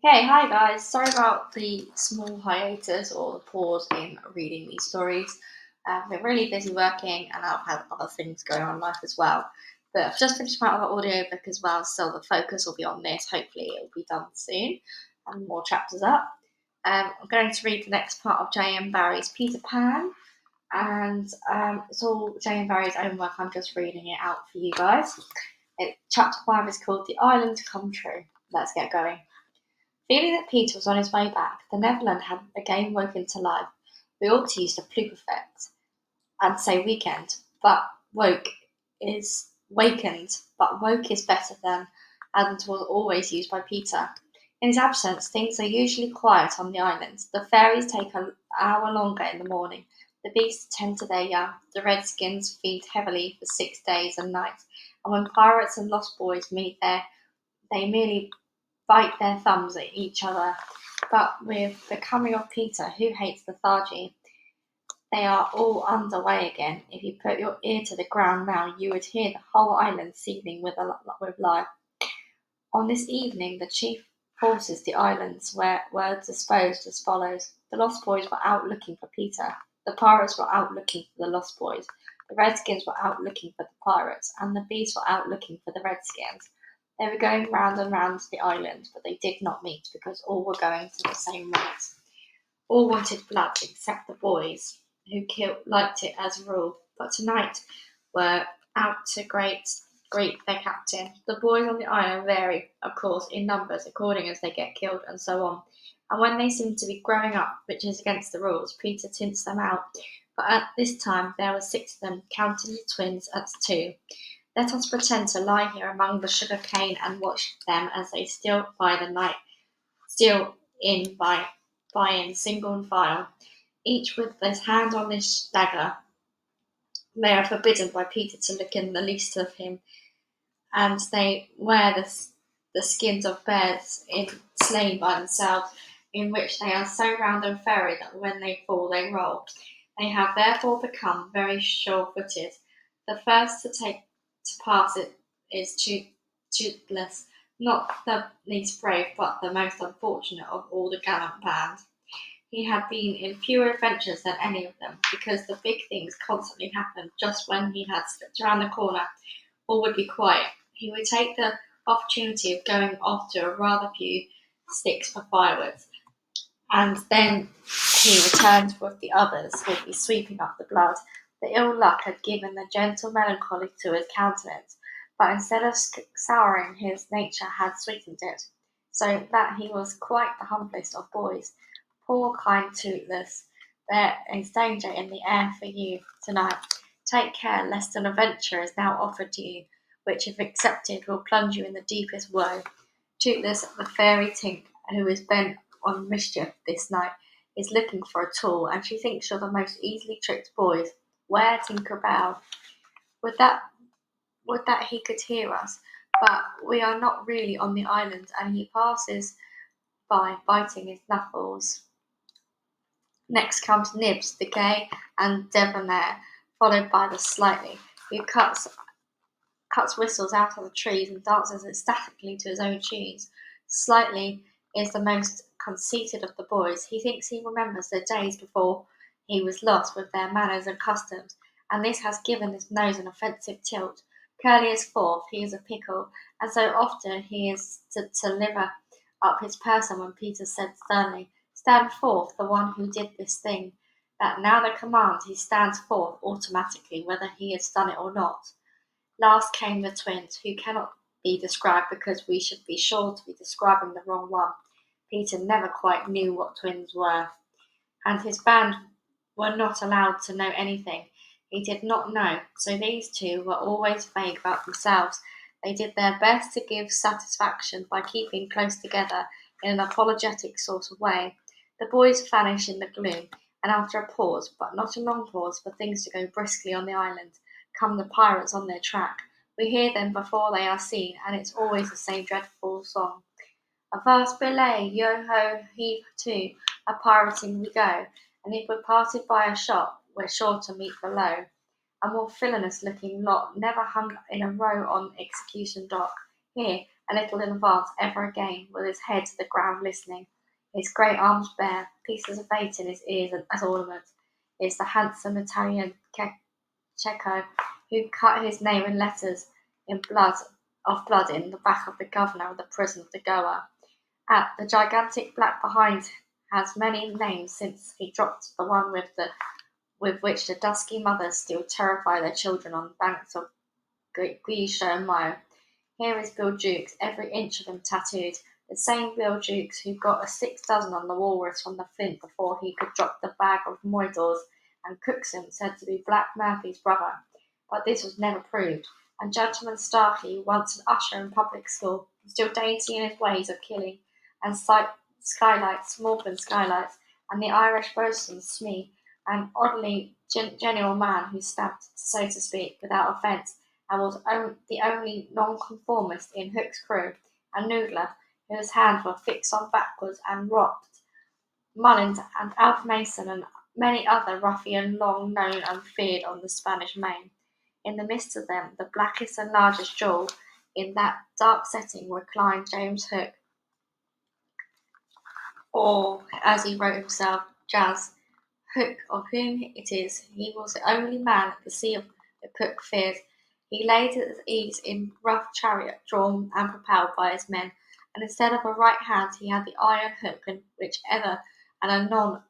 Hey, hi guys. Sorry about the small hiatus or the pause in reading these stories. I've been really busy working and I've had other things going on in life as well. But I've just finished my other audiobook as well, so the focus will be on this. Hopefully, it'll be done soon and more chapters up. I'm going to read the next part of JM Barrie's Peter Pan, and it's all JM Barrie's own work. I'm just reading it out for you guys. Chapter 5 is called The Island Come True. Let's get going. Feeling that Peter was on his way back, the Neverland had again woken to life. We ought to use the pluperfect and say weekend, but woke is wakened, but woke is better than and was always used by Peter. In his absence, things are usually quiet on the island. The fairies take an hour longer in the morning. The beasts tend to their young. The redskins feed heavily for 6 days and nights. And when pirates and lost boys meet there, they merely bite their thumbs at each other. But with the coming of Peter, who hates lethargy, they are all under way again. If you put your ear to the ground now, you would hear the whole island seething with life. On this evening, the chief forces the islands were disposed as follows. The Lost Boys were out looking for Peter. The pirates were out looking for the Lost Boys. The Redskins were out looking for the pirates, and the beasts were out looking for the Redskins. They were going round and round the island, but they did not meet because all were going to the same right. All wanted blood except the boys, who liked it as a rule, but tonight were out to greet their captain. The boys on the island vary, of course, in numbers according as they get killed and so on. And when they seem to be growing up, which is against the rules, Peter tints them out. But at this time there were 6 of them, counting the twins as 2. Let us pretend to lie here among the sugar cane and watch them as they steal by the night, steal in by in single file, each with his hand on his dagger. They are forbidden by Peter to look in the least of him, and they wear the skins of bears slain by themselves, in which they are so round and furry that when they fall they roll. They have therefore become very sure-footed. The first to pass it is Toothless, not the least brave, but the most unfortunate of all the gallant band. He had been in fewer adventures than any of them, because the big things constantly happened just when he had slipped round the corner. All would be quiet. He would take the opportunity of going off to a rather few sticks for fireworks, and then he returned with the others, would be sweeping up the blood. The ill luck had given the gentle melancholy to his countenance, but instead of souring his nature had sweetened it, so that he was quite the humblest of boys. Poor kind Toothless, there is danger in the air for you tonight. Take care lest an adventure is now offered to you, which, if accepted, will plunge you in the deepest woe. Toothless, the fairy Tink, who is bent on mischief this night, is looking for a tool, and she thinks you're the most easily tricked boys. Where Tinker Bell? Would that he could hear us, but we are not really on the island, and he passes by biting his knuckles. Next comes Nibs, the gay and debonair, followed by the Slightly, who cuts whistles out of the trees and dances ecstatically to his own tunes. Slightly is the most conceited of the boys. He thinks he remembers the days before he was lost with their manners and customs, and this has given his nose an offensive tilt. Curly is fourth, he is a pickle, and so often he is to deliver up his person when Peter said sternly, "Stand forth, the one who did this thing," that now the command he stands forth automatically, whether he has done it or not. Last came the twins, who cannot be described because we should be sure to be describing the wrong one. Peter never quite knew what twins were, and his band were not allowed to know anything he did not know, so these two were always vague about themselves. They did their best to give satisfaction by keeping close together in an apologetic sort of way. The boys vanish in the gloom, and after a pause, but not a long pause, for things to go briskly on the island, come the pirates on their track. We hear them before they are seen, and it's always the same dreadful song. Avast belay, yo-ho, heave to, a pirating we go, and if we're parted by a shot, we're sure to meet below. A more villainous looking lot never hung in a row on execution dock. Here, a little in advance ever again, with his head to the ground listening, his great arms bare, pieces of eight in his ears as ornaments, is the handsome Italian Cecco, who cut his name in letters in blood in the back of the governor of the prison of the Goa. The gigantic black behind has many names since he dropped the one with which the dusky mothers still terrify their children on the banks of Grisha and Mayo. Here is Bill Jukes, every inch of him tattooed, the same Bill Jukes who got a 6 dozen on the walrus from the Flint before he could drop the bag of moidors, and Cookson said to be Black Murphy's brother. But this was never proved, and Gentleman Starkey, once an usher in public school, still dainty in his ways of killing, and skylights, Morgan skylights, and the Irish boatswain Smee, an oddly genial man who stabbed, so to speak, without offence, and was the only nonconformist in Hook's crew, and Noodler, whose hands were fixed on backwards and rocked, Mullins and Alf Mason and many other ruffians long known and feared on the Spanish Main. In the midst of them, the blackest and largest jewel in that dark setting reclined James Hook, or, as he wrote himself, Jazz Hook, of whom it is he was the only man at the sea of the cook feared. He laid at his ease in rough chariot drawn and propelled by his men, and instead of a right hand he had the iron hook which ever and anon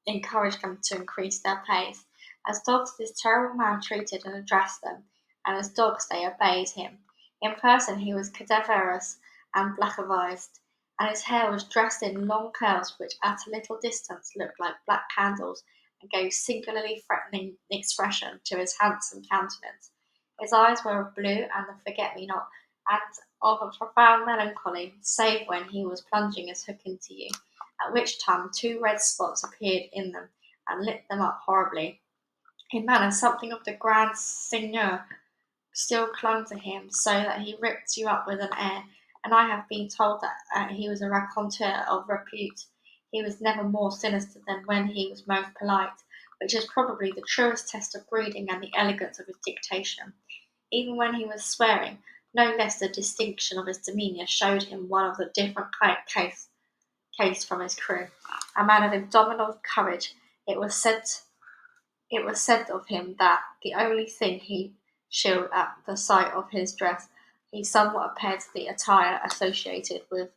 encouraged them to increase their pace. As dogs this terrible man treated and addressed them, and as dogs they obeyed him. In person he was cadaverous and black-avised, and his hair was dressed in long curls which at a little distance looked like black candles, and gave singularly threatening expression to his handsome countenance. His eyes were of blue and the forget-me-not, and of a profound melancholy, save when he was plunging his hook into you, at which time 2 red spots appeared in them, and lit them up horribly. In manner something of the grand seigneur still clung to him, so that he ripped you up with an air, and I have been told that he was a raconteur of repute. He was never more sinister than when he was most polite, which is probably the truest test of breeding and the elegance of his diction. Even when he was swearing, no less the distinction of his demeanour showed him one of the different case from his crew, a man of indomitable courage. It was said of him that the only thing he chilled at the sight of his dress, he somewhat appeared to the attire associated with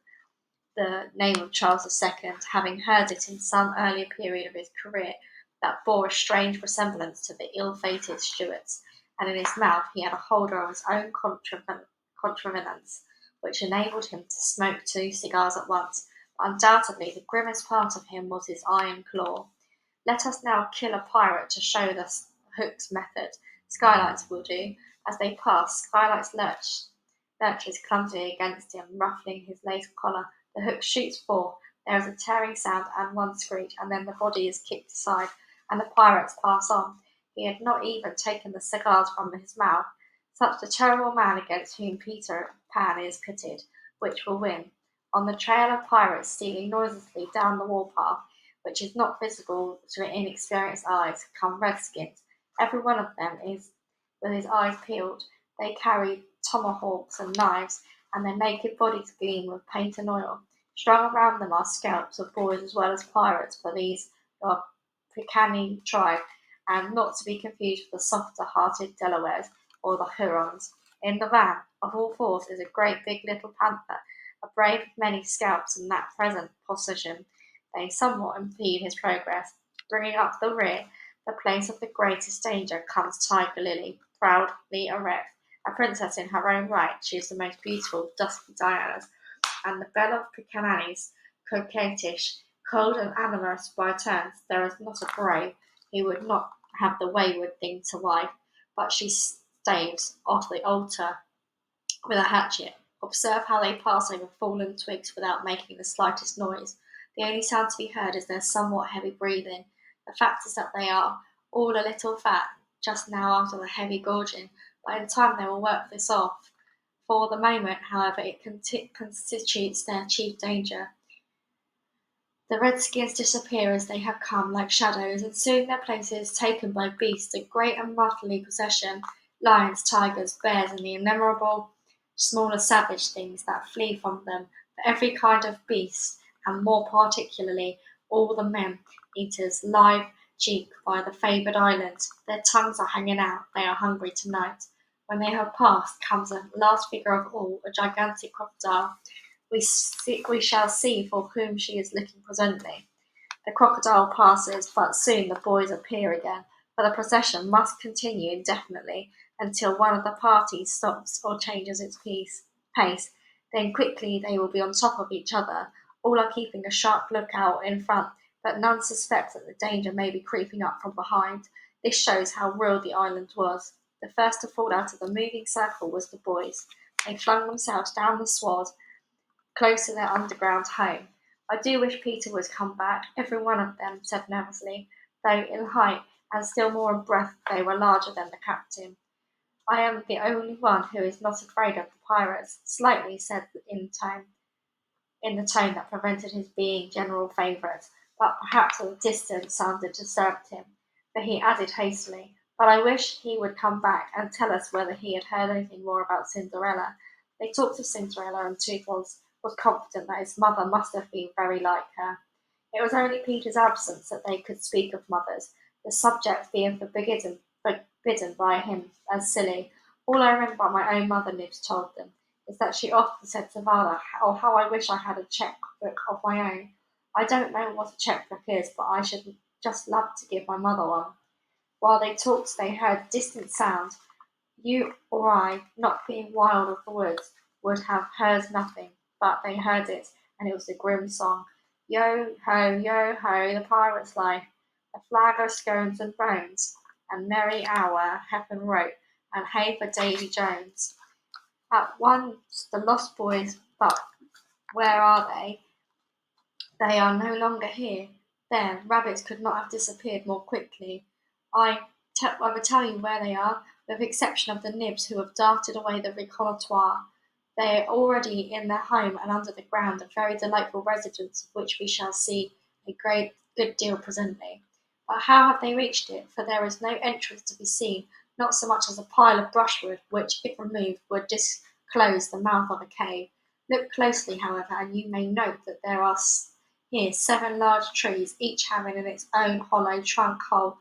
the name of Charles II, having heard it in some earlier period of his career that bore a strange resemblance to the ill-fated Stuarts, and in his mouth he had a holder of his own contrivance, which enabled him to smoke 2 cigars at once. But undoubtedly the grimmest part of him was his iron claw. Let us now kill a pirate to show the Hook's method. Skylights will do. As they pass, Skylights lurches clumsily against him, ruffling his lace collar. The Hook shoots forth. There is a tearing sound and one screech, and then the body is kicked aside, and the pirates pass on. He had not even taken the cigars from his mouth. Such a terrible man against whom Peter Pan is pitted, which will win. On the trail of pirates stealing noiselessly down the warpath, which is not visible to inexperienced eyes, come redskins. Every one of them is with his eyes peeled. They carry tomahawks and knives, and their naked bodies gleam with paint and oil. Strung around them are scalps of boys as well as pirates, for these are Picanni tribe, and not to be confused with the softer-hearted Delawares or the Hurons. In the van, of all fours, is a great big little panther, a brave of many scalps, in that present position they somewhat impede his progress. Bringing up the rear, the place of the greatest danger, comes Tiger Lily, proudly erect, a princess in her own right. She is the most beautiful of dusky Dianas, and the belle of Picanani's, coquettish, cold and amorous by turns. There is not a brave who would not have the wayward thing to wife, but she staves off the altar with a hatchet. Observe how they pass over fallen twigs without making the slightest noise. The only sound to be heard is their somewhat heavy breathing. The fact is that they are all a little fat just now after the heavy gorging, but in time they will work this off. For the moment, however, it constitutes their chief danger. The redskins disappear as they have come, like shadows, and soon their place is taken by beasts of great and motley possession, lions, tigers, bears, and the innumerable smaller savage things that flee from them, for every kind of beast, and more particularly all the men eaters live cheek by the favoured island. Their tongues are hanging out, they are hungry tonight. When they have passed comes the last figure of all, a gigantic crocodile. We shall see for whom she is looking presently. The crocodile passes, but soon the boys appear again, for the procession must continue indefinitely until one of the parties stops or changes its pace. Then quickly they will be on top of each other. All are keeping a sharp lookout in front, but none suspect that the danger may be creeping up from behind. This shows how real the island was. The first to fall out of the moving circle was the boys. They flung themselves down the sward close to their underground home. I do wish Peter would come back, every one of them said nervously, though in height and still more in breadth they were larger than the captain. I am the only one who is not afraid of the pirates, slightly said in the tone that prevented his being general favourite, but perhaps at a distance sounded disturbed him, for he added hastily, "But I wish he would come back and tell us whether he had heard anything more about Cinderella." They talked of Cinderella, and was confident that his mother must have been very like her. It was only Peter's absence that they could speak of mothers, the subject being forbidden by him as silly. All I remember about my own mother, Nibs told them, is that she often said to father, "Oh, how I wish I had a cheque-book of my own. I don't know what a cheque-book is, but I should just love to give my mother one." While they talked, they heard a distant sound. You or I, not being wild of the woods, would have heard nothing, but they heard it, and it was a grim song. Yo ho, the pirate's life, a flag of scones and bones, and merry hour, heaven wrote, and hey for Davy Jones. At once the lost boys, but where are they? They are no longer here. There, rabbits could not have disappeared more quickly. I will tell you where they are, with the exception of the Nibs who have darted away the reconnoitre. They are already in their home and under the ground, a very delightful residence of which we shall see a great good deal presently. But how have they reached it? For there is no entrance to be seen, not so much as a pile of brushwood, which, if removed, would disclose the mouth of a cave. Look closely, however, and you may note that there are here 7 large trees, each having in its own hollow trunk hole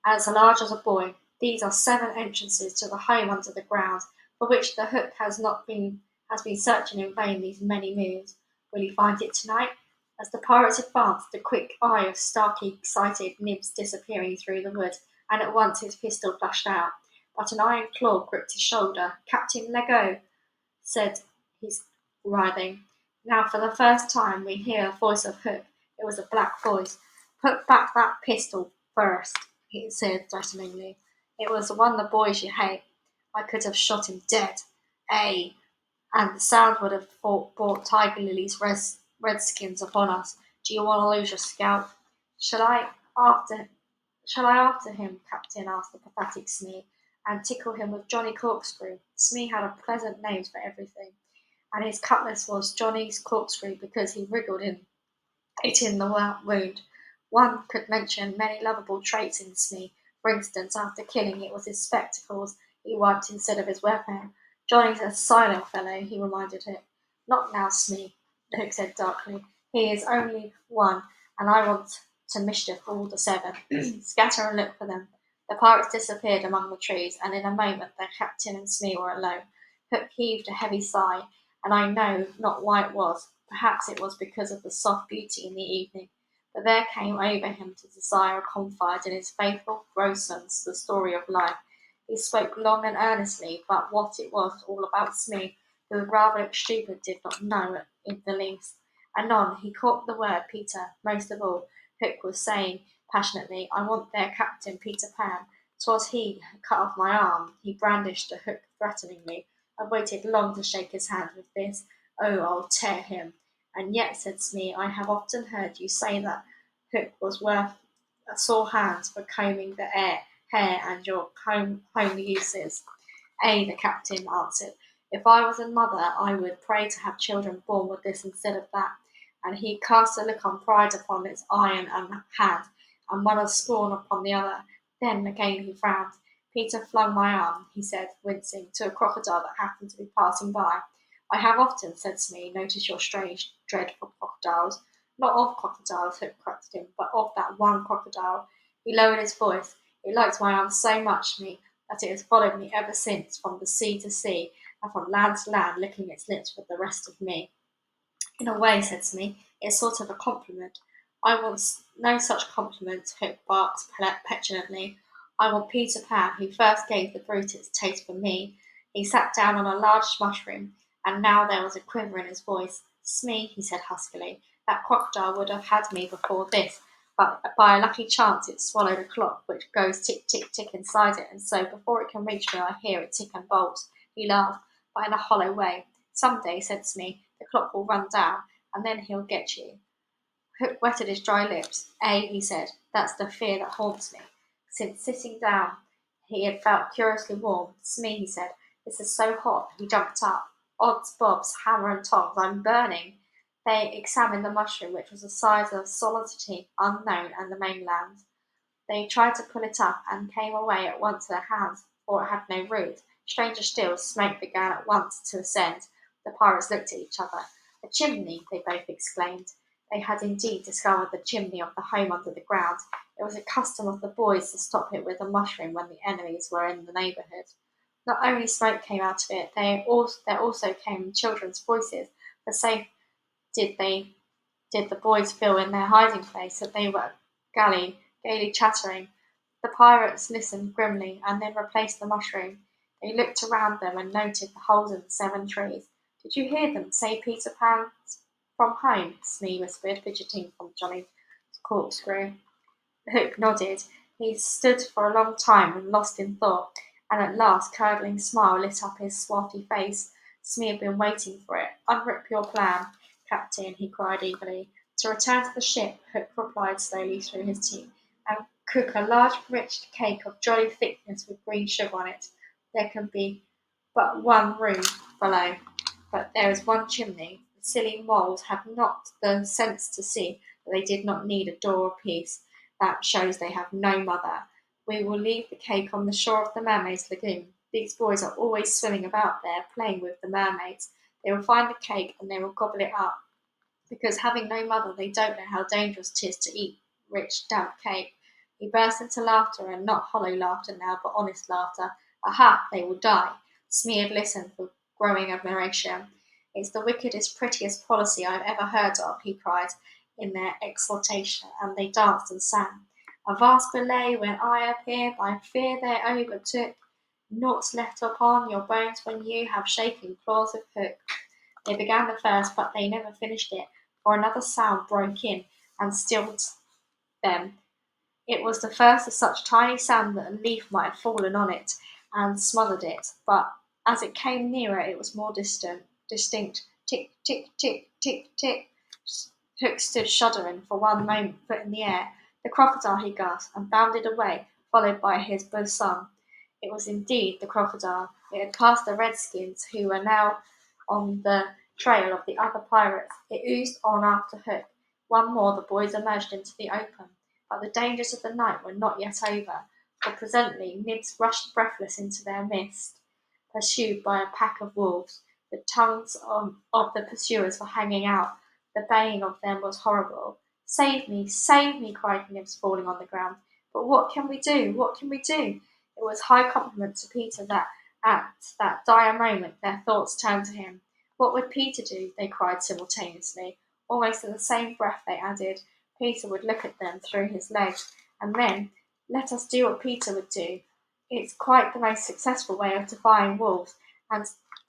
as large as a boy. These are 7 entrances to the home under the ground, for which the Hook has been searching in vain these many moons. Will he find it tonight? As the pirates advanced, the quick eye of Starkey sighted Nibs disappearing through the wood, and at once his pistol flashed out. But an iron claw gripped his shoulder. "Captain, let go," said he, writhing. Now for the first time we hear the voice of Hook. It was a black voice. "Put back that pistol first," he said threateningly. "It was one of the boys you hate. I could have shot him dead. Ay, and the sound would have brought Tiger Lily's redskins upon us. Do you want to lose your scalp?" Shall I after Shall I after him, Captain?" asked the pathetic Smee, "and tickle him with Johnny Corkscrew?" Smee had a pleasant name for everything, and his cutlass was Johnny's corkscrew because he wriggled it in the wound. One could mention many lovable traits in Smee. For instance, after killing, it was his spectacles he wiped instead of his weapon. "Johnny's a silent fellow," he reminded him. "Not now, Smee," Hook said darkly. "He is only one, and I want to mischief all the 7. Scatter and look for them." The pirates disappeared among the trees, and in a moment the captain and Smee were alone. Hook heaved a heavy sigh, and I know not why it was. Perhaps it was because of the soft beauty in the evening, but there came over him the desire to confide in his faithful Grosons the story of life. He spoke long and earnestly, but what it was all about Smee, who rather looked stupid, did not know it in the least. Anon he caught the word Peter. Most of all, Hook was saying passionately, "I want their captain, Peter Pan." 'Twas he who cut off my arm. He brandished the hook threateningly. I waited long to shake his hand with this. "Oh, I'll tear him." "And yet," said Smee, "I have often heard you say that Hook was worth a sore hand for combing the hair and your homely uses." "Ay," the captain answered, "if I was a mother I would pray to have children born with this instead of that." And he cast a look of pride upon its iron and hand, and one of scorn upon the other. Then again he frowned. Peter flung my arm, he said, wincing, to a crocodile that happened to be passing by. I have often, said Smee, noticed your strange dread for crocodiles. Not of crocodiles, Hook corrected him, but of that one crocodile. He lowered his voice. It likes my arm so much, Smee, that it has followed me ever since, from the sea to sea, and from land to land, licking its lips with the rest of me. In a way, said Smee, it's sort of a compliment. I want no such compliment, Hook barked petulantly. I want Peter Pan, who first gave the brute its taste for me. He sat down on a large mushroom, and now there was a quiver in his voice. Smee, he said huskily, that crocodile would have had me before this, but by a lucky chance it swallowed a clock which goes tick, tick, tick inside it, and so before it can reach me I hear it tick and bolt. He laughed, but in a hollow way. Some day, said Smee, the clock will run down, and then he'll get you. Hook wetted his dry lips. He said, that's the fear that haunts me. Since sitting down he had felt curiously warm. Smee, he said, this is so hot. He jumped up. Odds bobs, hammer and tongs, I'm burning. They examined the mushroom, which was the size of solidity unknown and the mainland. They tried to pull it up, and came away at once to their hands, for it had no root. Stranger still, smoke began at once to ascend. The pirates looked at each other. A chimney, they both exclaimed. They had indeed discovered the chimney of the home under the ground. It was a custom of the boys to stop it with a mushroom when the enemies were in the neighbourhood. Not only smoke came out of it, there also came children's voices, for so did the boys feel in their hiding place that they were gaily chattering. The pirates listened grimly, and then replaced the mushroom. They looked around them and noted the holes in the 7 trees. Did you hear them say Peter Pan from home? Smee whispered, fidgeting from Johnny's corkscrew. Hook nodded. He stood for a long time, lost in thought, and at last a curdling smile lit up his swarthy face. Smee had been waiting for it. Unrip your plan, Captain, he cried eagerly. To return to the ship, Hook replied slowly through his teeth, and cook a large rich cake of jolly thickness with green sugar on it. There can be but one room below, but there is one chimney. The silly moles have not the sense to see that they did not need a door apiece. That shows they have no mother. We will leave the cake on the shore of the mermaids' lagoon. These boys are always swimming about there, playing with the mermaids. They will find the cake and they will gobble it up, because having no mother they don't know how dangerous 'tis to eat rich damp cake. He burst into laughter, and not hollow laughter now, but honest laughter. Aha! They will die. Smee had listened with growing admiration. It's the wickedest, prettiest policy I have ever heard of, he cried in their exultation, and they danced and sang. Avast belay, when I appear, by fear they overtook. Naught's left upon your bones when you have shaken claws of Hook. They began the verse, but they never finished it, for another sound broke in and stilled them. It was the first of such tiny sound that a leaf might have fallen on it and smothered it, but as it came nearer it was more distinct. Tick, tick, tick, tick, tick. Hook stood shuddering for one moment, foot in the air. The crocodile, he gasped, and bounded away, followed by his bosun. It was indeed the crocodile. It had passed the redskins, who were now on the trail of the other pirates. It oozed on after Hook. One more the boys emerged into the open. But the dangers of the night were not yet over, for presently Nibs rushed breathless into their midst, pursued by a pack of wolves. The tongues of the pursuers were hanging out. The baying of them was horrible. Save me, cried Nibs, falling on the ground. But what can we do? What can we do? It was high compliment to Peter that at that dire moment their thoughts turned to him. What would Peter do? They cried simultaneously. Almost in the same breath they added, Peter would look at them through his legs, and then, let us do what Peter would do. It's quite the most successful way of defying wolves, and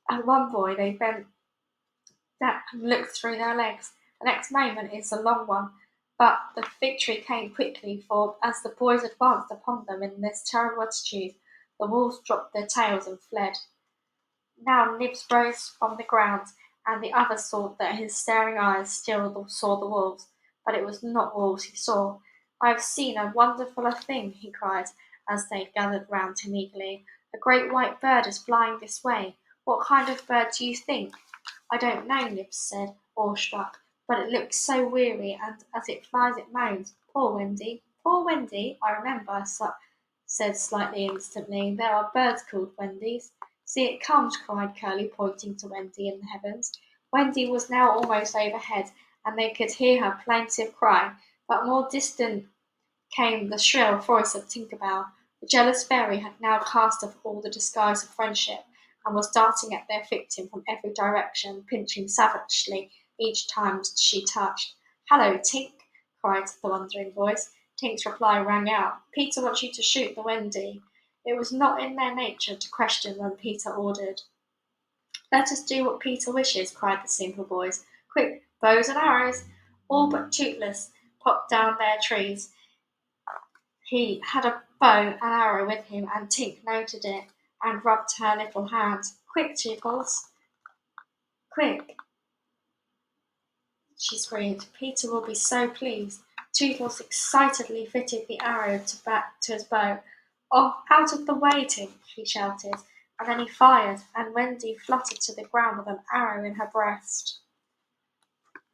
at one boy they bent down and looked through their legs. The next moment it's a long one, but the victory came quickly, for as the boys advanced upon them in this terrible attitude, the wolves dropped their tails and fled. Now Nibs rose from the ground, and the others saw that his staring eyes still saw the wolves, but it was not wolves he saw. I have seen a wonderfuller thing, he cried, as they gathered round him eagerly. A great white bird is flying this way. What kind of bird do you think? I don't know, Nibs said, awestruck, but it looks so weary, and as it flies it moans. Poor Wendy, I remember said slightly instantly. There are birds called Wendy's. See, it comes, cried Curly, pointing to Wendy in the heavens. Wendy was now almost overhead, and they could hear her plaintive cry, but more distant came the shrill voice of Tinker Bell. The jealous fairy had now cast off all the disguise of friendship, and was darting at their victim from every direction, pinching savagely each time she touched. "Hallo, Tink!" cried the wondering voice. Tink's reply rang out. "Peter wants you to shoot the Wendy." It was not in their nature to question when Peter ordered. "Let us do what Peter wishes," cried the simple boys. "Quick, bows and arrows!" All but Toothless popped down their trees. He had a bow and arrow with him, and Tink noted it, and rubbed her little hands. "Quick, Tootles, quick!" she screamed. "Peter will be so pleased." Tootles excitedly fitted the arrow to his bow. "Oh, out of the way, Tink!" he shouted, and then he fired, and Wendy fluttered to the ground with an arrow in her breast.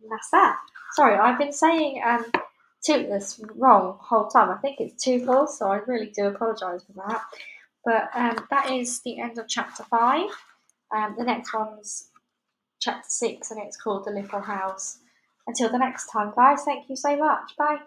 And that's that. Sorry, I've been saying Toothless wrong the whole time. I think it's Tootles, so I really do apologise for that. But that is the end of chapter 5. The next one's chapter 6, and it's called The Little House. Until the next time, guys, thank you so much. Bye.